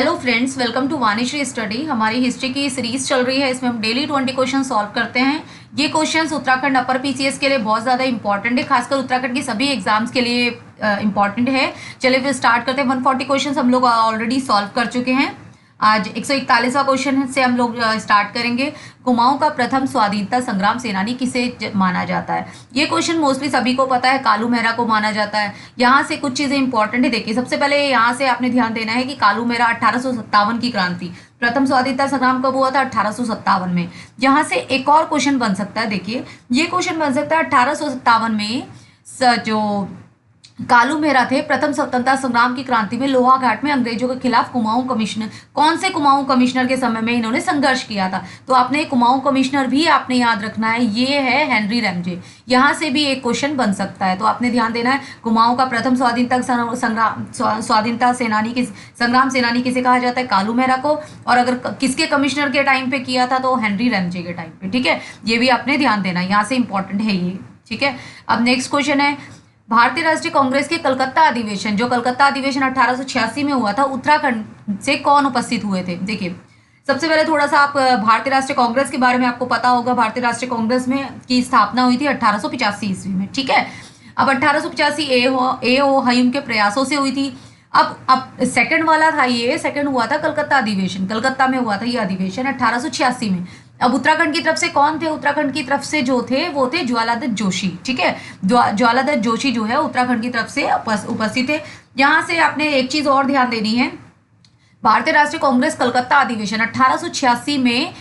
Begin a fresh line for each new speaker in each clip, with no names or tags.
Hello friends, welcome to Vanishri study. हमारी history की series चल रही है, इसमें हम डेली 20 क्वेश्चन सॉल्व करते हैं। ये क्वेश्चंस उत्तराखंड अपर पीसीएस के लिए बहुत ज़्यादा इंपॉर्टेंट है, खासकर उत्तराखंड की सभी एग्जाम्स के लिए इंपॉर्टेंट है। चलिए फिर स्टार्ट करते हैं। 140 क्वेश्चन हम लोग ऑलरेडी सॉल्व कर चुके हैं। आज 141वां क्वेश्चन से हम लोग स्टार्ट करेंगे। कुमाऊं का प्रथम स्वाधीनता संग्राम सेनानी किसे माना जाता है? ये क्वेश्चन मोस्टली सभी को पता है, कालू मेहरा को माना जाता है। यहाँ से कुछ चीजें इंपॉर्टेंट है। देखिए, सबसे पहले यहाँ से आपने ध्यान देना है कि कालू मेहरा 1857 की क्रांति, प्रथम स्वाधीनता संग्राम कब हुआ था? 1857 में। यहाँ से एक और क्वेश्चन बन सकता है। देखिए, ये क्वेश्चन बन सकता है 1857 में जो कालू मेहरा थे, प्रथम स्वतंत्रता संग्राम की क्रांति में लोहाघाट में अंग्रेजों के खिलाफ कुमाऊं कमिश्नर, कौन से कुमाऊं कमिश्नर के समय में इन्होंने संघर्ष किया था? तो आपने कुमाऊं कमिश्नर भी आपने याद रखना है, ये है हेनरी रैमजे। यहाँ से भी एक क्वेश्चन बन सकता है, तो आपने ध्यान देना है। कुमाऊं का प्रथम स्वाधीनता सेनानी किस संग्राम सेनानी किसे कहा जाता है? कालू मेहरा को। और अगर किसके कमिश्नर के टाइम पे किया था तो हेनरी रैमजे के टाइम पे। ठीक है, ये भी आपने ध्यान देना है, यहाँ से इंपॉर्टेंट है ये। ठीक है, अब नेक्स्ट क्वेश्चन है, भारतीय राष्ट्रीय कांग्रेस के कलकत्ता अधिवेशन, जो कलकत्ता अधिवेशन 1886 में हुआ था, उत्तराखंड से कौन उपस्थित हुए थे? देखिए, सबसे पहले थोड़ा सा आप भारतीय राष्ट्रीय कांग्रेस के बारे में आपको पता होगा। भारतीय राष्ट्रीय कांग्रेस में की स्थापना हुई थी 1885 ईस्वी में। ठीक है, अब 1885 ए ओ हयूम के प्रयासों से हुई थी। अब सेकंड वाला था, ये सेकंड हुआ था कलकत्ता अधिवेशन, कलकत्ता में हुआ था ये अधिवेशन 1886 में। अब उत्तराखंड की तरफ से कौन थे? उत्तराखंड की तरफ से जो थे वो थे ज्वालादत्त जोशी। ठीक है, ज्वालादत्त जोशी जो है उत्तराखंड की तरफ से उपस्थित थे। यहाँ से आपने एक चीज और ध्यान देनी है, भारतीय राष्ट्रीय कांग्रेस कलकत्ता अधिवेशन 1886 में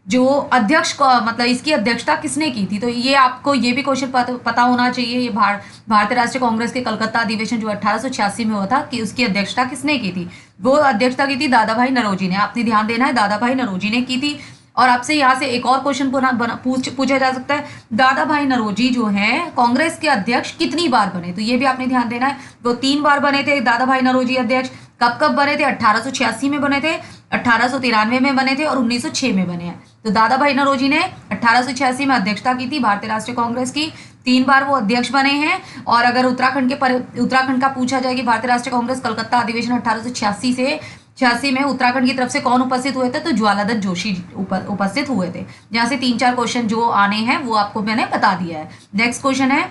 जो अध्यक्ष को, मतलब इसकी अध्यक्षता किसने की थी? तो ये आपको ये भी क्वेश्चन पता होना चाहिए। ये भारतीय राष्ट्रीय कांग्रेस के कलकत्ता अधिवेशन जो 1886 में हुआ था, कि उसकी अध्यक्षता किसने की थी? वो अध्यक्षता की थी दादा भाई नौरोजी ने। आपने ध्यान देना है, दादा भाई नौरोजी ने की थी। और आपसे यहाँ से एक और क्वेश्चन पूछा जा सकता है, दादा भाई नौरोजी जो हैं कांग्रेस के अध्यक्ष कितनी बार बने? तो ये भी आपने ध्यान देना है। वो 3 बार बने थे दादा भाई नौरोजी अध्यक्ष। कब कब बने थे? 1886 में बने थे, 1893 में बने थे और 1906 में बने हैं। तो दादा भाई नौरोजी ने 1886 में अध्यक्षता की थी भारतीय राष्ट्रीय कांग्रेस की, 3 बार वो अध्यक्ष बने हैं। और अगर उत्तराखंड का पूछा जाए कि भारतीय राष्ट्रीय कांग्रेस कलकत्ता अधिवेशन 1886 में उत्तराखंड की तरफ से कौन उपस्थित हुए थे? तो ज्वालादत्त जोशी उपस्थित हुए थे। यहाँ से 3-4 क्वेश्चन जो आने हैं वो आपको मैंने बता दिया है। नेक्स्ट क्वेश्चन है,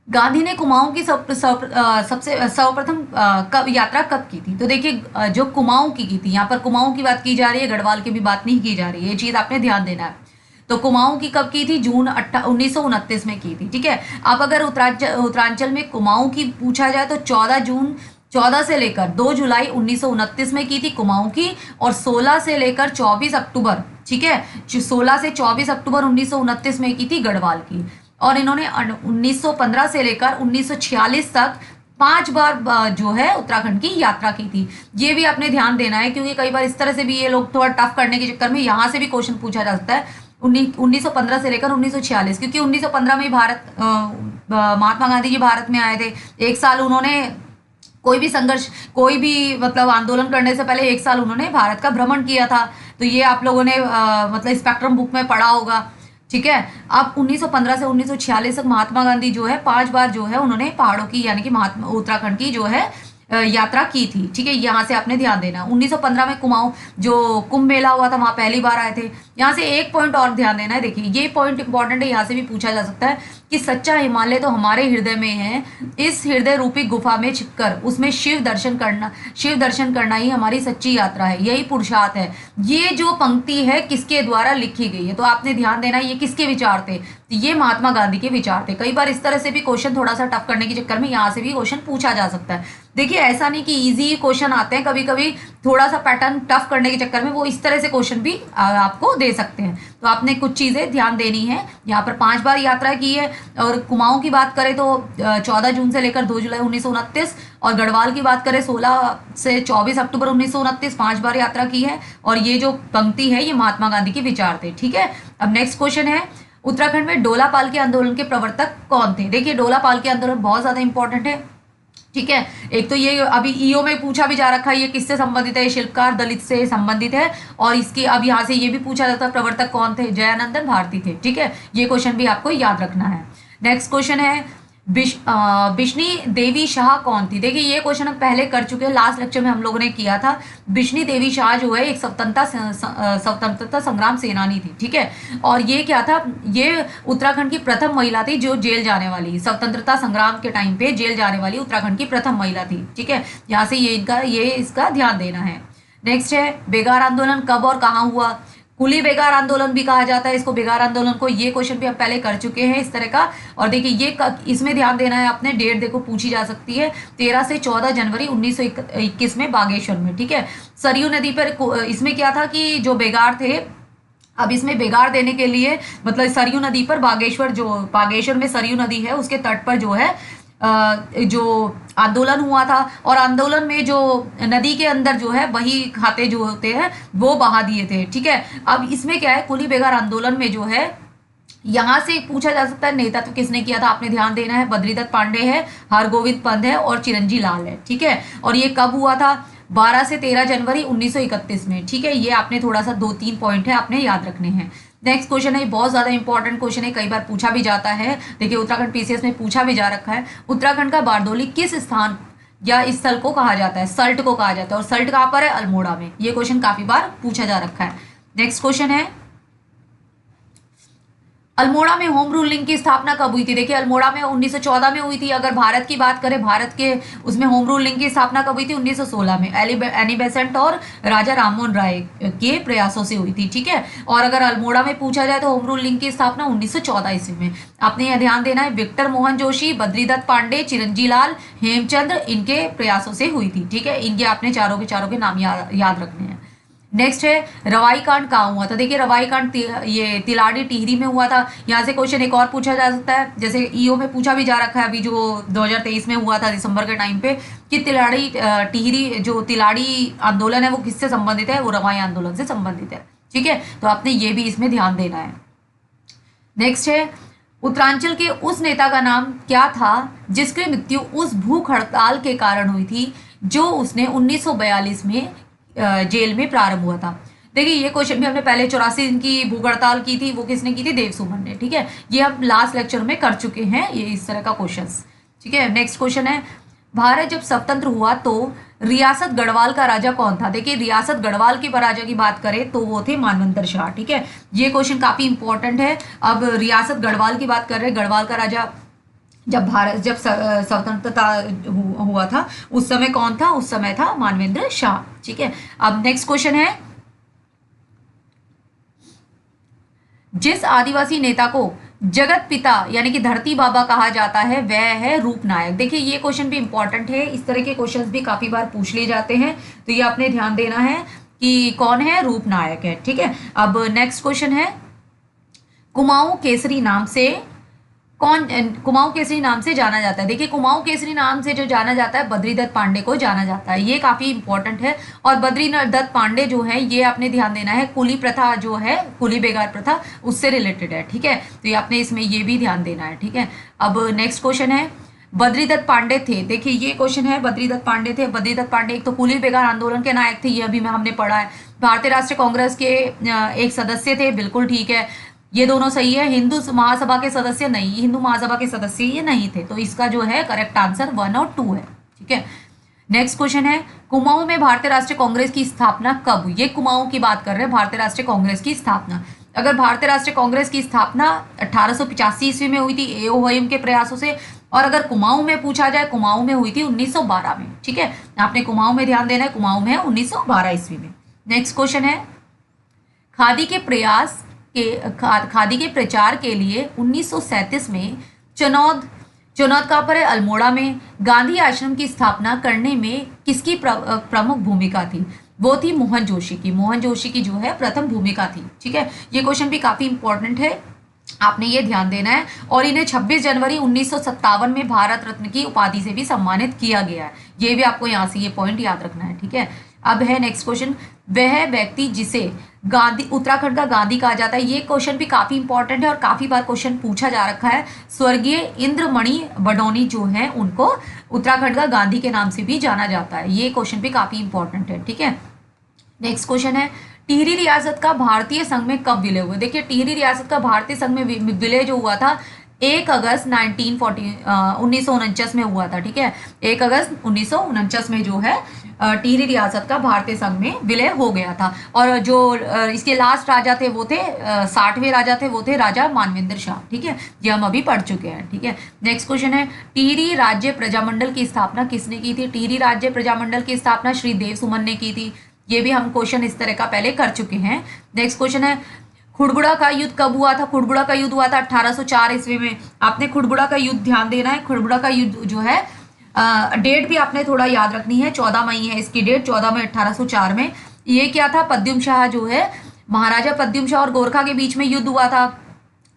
गांधी ने कुमाऊं की सबसे सर्वप्रथम यात्रा कब की थी? तो देखिए, जो कुमाऊं की थी, यहाँ पर कुमाऊं की बात की जा रही है, गढ़वाल की भी बात नहीं की जा रही है। ये चीज आपने ध्यान देना है। तो कुमाऊं की कब की थी? जून 1929 में की थी। ठीक है, अब अगर उत्तरांचल में कुमाऊं की पूछा जाए तो 14 से लेकर 2 जुलाई 1929 में की थी कुमाऊं की, और 16 से लेकर 24 अक्टूबर, ठीक है, 16 से 24 अक्टूबर 1929 में की थी गढ़वाल की। और इन्होंने 1915 से लेकर 1946 तक 5 बार जो है उत्तराखंड की यात्रा की थी। ये भी आपने ध्यान देना है, क्योंकि कई बार इस तरह से भी ये लोग थोड़ा टफ करने के चक्कर में यहाँ से भी क्वेश्चन पूछा जा सकता है 1915 से लेकर 1946, क्योंकि 1915 में महात्मा गांधी जी भारत में आए थे। 1 साल उन्होंने कोई भी संघर्ष, कोई भी मतलब आंदोलन करने से पहले 1 साल उन्होंने भारत का भ्रमण किया था। तो ये आप लोगों ने मतलब स्पेक्ट्रम बुक में पढ़ा होगा। ठीक है, अब 1915 से 1946 तक महात्मा गांधी जो है 5 बार जो है उन्होंने पहाड़ों की, यानी कि उत्तराखंड की जो है यात्रा की थी। ठीक है, यहाँ से आपने ध्यान देना। 1915 में कुमाऊं जो कुंभ मेला हुआ था, वहां पहली बार आए थे। यहाँ से एक पॉइंट और ध्यान देना है। देखिए, ये पॉइंट इंपॉर्टेंट है, यहाँ से भी पूछा जा सकता है कि सच्चा हिमालय तो हमारे हृदय में है, इस हृदय रूपी गुफा में छिपकर उसमें शिव दर्शन करना ही हमारी सच्ची यात्रा है, यही पुरुषार्थ है। ये जो पंक्ति है किसके द्वारा लिखी गई है? तो आपने ध्यान देना, ये किसके विचार थे? ये महात्मा गांधी के विचार थे। कई बार इस तरह से भी क्वेश्चन थोड़ा सा टफ करने के चक्कर में यहाँ से भी क्वेश्चन पूछा जा सकता है। देखिए, ऐसा नहीं कि इजी क्वेश्चन आते हैं, कभी कभी थोड़ा सा पैटर्न टफ करने के चक्कर में वो इस तरह से क्वेश्चन भी आपको दे सकते हैं। तो आपने कुछ चीजें ध्यान देनी है। यहाँ पर 5 बार यात्रा की है। और कुमाऊं की बात करें तो 14 जून से लेकर 2 जुलाई 1929, और गढ़वाल की बात करें 16 से 24 अक्टूबर 1929, 5 बार यात्रा की है। और ये जो पंक्ति है ये महात्मा गांधी के विचार थे। ठीक है, अब नेक्स्ट क्वेश्चन है, उत्तराखंड में डोला पाल के आंदोलन के प्रवर्तक कौन थे? देखिए, डोला पाल के आंदोलन बहुत ज्यादा इंपॉर्टेंट है। ठीक है, एक तो ये अभी ईओ में पूछा भी जा रखा है, ये किससे संबंधित है? ये शिल्पकार दलित से संबंधित है। और इसके अब यहाँ से ये भी पूछा जाता है प्रवर्तक कौन थे? जयानंदन भारती थे। ठीक है, ये क्वेश्चन भी आपको याद रखना है। नेक्स्ट क्वेश्चन है, बिश्नी देवी शाह कौन थी? देखिए ये क्वेश्चन हम पहले कर चुके हैं, लास्ट लेक्चर में हम लोगों ने किया था। बिश्नी देवी शाह जो है एक स्वतंत्रता संग्राम सेनानी थी, ठीक है। और ये क्या था, ये उत्तराखंड की प्रथम महिला थी जो जेल जाने वाली, स्वतंत्रता संग्राम के टाइम पे जेल जाने वाली उत्तराखंड की प्रथम महिला थी, ठीक है। यहाँ से ये इसका ध्यान देना है। नेक्स्ट है बेगार आंदोलन कब और कहाँ हुआ? कुली बेगार आंदोलन भी कहा जाता है इसको, बेगार आंदोलन को। ये क्वेश्चन भी हम पहले कर चुके हैं इस तरह का। और देखिए ये इसमें ध्यान देना है आपने, डेट देखो पूछी जा सकती है, 13 से 14 जनवरी 1921 में बागेश्वर में, ठीक है। सरयू नदी पर इसमें क्या था कि जो बेगार थे, अब इसमें बेगार देने के लिए मतलब सरयू नदी पर बागेश्वर में सरयू नदी है उसके तट पर जो है जो आंदोलन हुआ था, और आंदोलन में जो नदी के अंदर जो है वही खाते जो होते हैं वो बहा दिए थे, ठीक है। अब इसमें क्या है, कुली बेगार आंदोलन में जो है यहाँ से पूछा जा सकता है नेतृत्व तो किसने किया था, आपने ध्यान देना है। बद्रीदत्त पांडे है, हरगोविंद पंत है और चिरंजी लाल है, ठीक है। और ये कब हुआ था? 12 से 13 जनवरी 1931 में, ठीक है। ये आपने थोड़ा सा 2-3 पॉइंट है आपने याद रखने हैं। नेक्स्ट क्वेश्चन है, बहुत ज्यादा इंपॉर्टेंट क्वेश्चन है, कई बार पूछा भी जाता है। देखिए उत्तराखंड पीसीएस में पूछा भी जा रखा है। उत्तराखंड का बारदोली किस स्थान या इस स्थल को कहा जाता है? सल्ट को कहा जाता है। और सल्ट कहाँ पर है? अल्मोड़ा में। ये क्वेश्चन काफी बार पूछा जा रखा है। नेक्स्ट क्वेश्चन है, अल्मोड़ा में होम रूलिंग की स्थापना कब हुई थी? देखिए अल्मोड़ा में 1914 में हुई थी। अगर भारत की बात करें, भारत के उसमें होम रूलिंग की स्थापना कब हुई थी? 1916 में एनी बेसेंट और राजा राममोहन राय के प्रयासों से हुई थी, ठीक है। और अगर अल्मोड़ा में पूछा जाए तो होम रूलिंग की स्थापना 1914 ईस्वी में। आपने यह ध्यान देना है, विक्टर मोहन जोशी, बद्रीदत्त पांडे, चिरंजी लाल, हेमचंद्र, इनके प्रयासों से हुई थी, ठीक है। इनके आपने चारों के नाम याद रखने हैं। नेक्स्ट है, रवाई कांड कहाँ हुआ था? देखिए रवाई कांड ये तिलाड़ी टिहरी में हुआ था। यहाँ से क्वेश्चन एक और पूछा जा सकता है, जैसे ईओ में पूछा भी जा रखा है अभी जो 2023 में हुआ था दिसंबर के टाइम पे, कि तिलाड़ी टिहरी जो तिलाड़ी आंदोलन है वो किससे संबंधित है? वो रवाई आंदोलन से संबंधित है, ठीक है। तो आपने ये भी इसमें ध्यान देना है। नेक्स्ट है, उत्तरांचल के उस नेता का नाम क्या था जिसकी मृत्यु उस भूख हड़ताल के कारण हुई थी जो उसने 1942 में जेल में प्रारंभ हुआ था? देखिए ये क्वेश्चन भी हमने पहले 84 दिन की भूख हड़ताल की थी, वो किसने की थी? देव सुमन ने, ठीक है। ये हम लास्ट लेक्चर में कर चुके हैं ये इस तरह का क्वेश्चन, ठीक है। नेक्स्ट क्वेश्चन है, भारत जब स्वतंत्र हुआ तो रियासत गढ़वाल का राजा कौन था? देखिए रियासत गढ़वाल के राजा की बात करें तो वो थे मानवंतर शाह, ठीक है। ये क्वेश्चन काफी इंपॉर्टेंट है। अब रियासत गढ़वाल की बात कर रहे हैं, गढ़वाल का राजा जब स्वतंत्रता हुआ था उस समय कौन था? उस समय था मानवेंद्र शाह, ठीक है। अब नेक्स्ट क्वेश्चन है, जिस आदिवासी नेता को जगत पिता यानी कि धरती बाबा कहा जाता है वह है रूपनायक। देखिए ये क्वेश्चन भी इंपॉर्टेंट है, इस तरह के क्वेश्चंस भी काफी बार पूछ लिए जाते हैं, तो ये आपने ध्यान देना है कि कौन है? रूपनायक है, ठीक है। अब नेक्स्ट क्वेश्चन है, कुमाऊं केसरी नाम से कुमाऊं केसरी नाम से जाना जाता है? देखिए कुमाऊं केसरी नाम से जो जाना जाता है बद्रीदत्त पांडे को जाना जाता है, ये काफी इंपॉर्टेंट है। और बद्रीदत्त पांडे जो है ये आपने ध्यान देना है, कुली प्रथा जो है, कुली बेगार प्रथा उससे रिलेटेड है, ठीक है। तो ये आपने इसमें ये भी ध्यान देना है, ठीक है। अब नेक्स्ट क्वेश्चन है, बद्रीदत्त पांडे थे, देखिए ये क्वेश्चन है, बद्रीदत्त पांडे थे। बद्रीदत्त पांडे एक तो कुली बेगार आंदोलन के नायक थे, ये अभी हमने पढ़ा है। भारतीय राष्ट्रीय कांग्रेस के एक सदस्य थे, बिल्कुल ठीक है, ये दोनों सही है। हिंदू महासभा के सदस्य नहीं, हिंदू महासभा के सदस्य ये नहीं थे, तो इसका जो है करेक्ट आंसर 1 और 2 है, ठीक है। नेक्स्ट क्वेश्चन है, कुमाऊं में भारतीय राष्ट्रीय कांग्रेस की स्थापना कब हुई? ये कुमाऊं की बात कर रहे हैं, भारतीय राष्ट्रीय कांग्रेस की स्थापना। अगर भारतीय राष्ट्रीय कांग्रेस की स्थापना 1885 ईस्वी में हुई थी एओ हुमायूं के प्रयासों से, और अगर कुमाऊं में पूछा जाए, कुमाऊं में हुई थी 1912 में, ठीक है। आपने कुमाऊं में ध्यान देना है, कुमाऊं में 1912 ईस्वी में। नेक्स्ट क्वेश्चन है, खादी के प्रचार के लिए 1937 में चुनौद कहाँ पर है? अल्मोड़ा में। गांधी आश्रम की स्थापना करने में किसकी प्रमुख भूमिका थी? वो थी मोहन जोशी की। मोहन जोशी की जो है प्रथम भूमिका थी, ठीक है। ये क्वेश्चन भी काफी इंपॉर्टेंट है, आपने ये ध्यान देना है। और इन्हें 26 जनवरी 1957 में भारत रत्न की उपाधि से भी सम्मानित किया गया है, ये भी आपको यहाँ से ये पॉइंट याद रखना है, ठीक है। अब है नेक्स्ट क्वेश्चन, वह व्यक्ति जिसे गांधी उत्तराखंड का गांधी कहा जाता है, ये क्वेश्चन भी काफी इंपॉर्टेंट है और काफी बार क्वेश्चन पूछा जा रखा है। स्वर्गीय इंद्रमणि बडोनी जो है उनको उत्तराखंड का गांधी के नाम से भी जाना जाता है, ये क्वेश्चन भी काफी इंपॉर्टेंट है, ठीक है। नेक्स्ट क्वेश्चन है, टिहरी रियासत का भारतीय संघ में कब विलय हुआ? देखिए टिहरी रियासत का भारतीय संघ में विलय जो हुआ था 1 अगस्त 1949 में हुआ था, ठीक है। 1 अगस्त 1949 में जो है टिहरी रियासत का भारतीय संघ में विलय हो गया था। और जो इसके लास्ट राजा थे वो थे 60वें राजा थे, वो थे राजा मानवेंद्र शाह, ठीक है। ये हम अभी पढ़ चुके हैं, ठीक है। नेक्स्ट क्वेश्चन है, टिहरी राज्य प्रजामंडल की स्थापना किसने की थी? टिहरी राज्य प्रजामंडल की स्थापना श्री देव सुमन ने की थी। ये भी हम क्वेश्चन इस तरह का पहले कर चुके हैं। नेक्स्ट क्वेश्चन है, खुड़बुड़ा का युद्ध कब हुआ था? खुड़बुड़ा का युद्ध हुआ था 1804 ईस्वी में। आपने खुड़बुड़ा का युद्ध ध्यान देना है। खुड़बुड़ा का युद्ध जो है डेट भी आपने थोड़ा याद रखनी है, 14 मई है इसकी डेट, 14 मई 1804 में। ये क्या था? पद्युम शाह जो है, महाराजा पद्युम शाह और गोरखा के बीच में युद्ध हुआ था।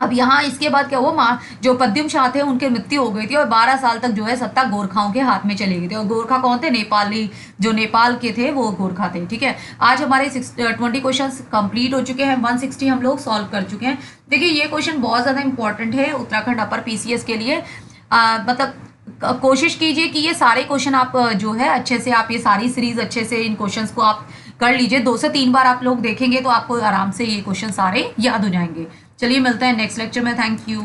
अब यहाँ इसके बाद क्या हुआ, जो पद्युम शाह थे उनकी मृत्यु हो गई थी और 12 साल तक जो है सत्ता गोरखाओं के हाथ में चली गई थी। और गोरखा कौन थे? नेपाली, जो नेपाल के थे वो गोरखा थे, ठीक है। आज हमारे 20 क्वेश्चन कंप्लीट हो चुके हैं, 160 हम लोग सॉल्व कर चुके हैं। देखिए ये क्वेश्चन बहुत ज़्यादा इंपॉर्टेंट है उत्तराखंड अपर पीसीएस के लिए। मतलब कोशिश कीजिए कि ये सारे क्वेश्चन आप जो है अच्छे से, आप ये सारी सीरीज अच्छे से इन क्वेश्चंस को आप कर लीजिए। 2 से 3 बार आप लोग देखेंगे तो आपको आराम से ये क्वेश्चन सारे याद हो जाएंगे। चलिए मिलते हैं नेक्स्ट लेक्चर में। Thank you.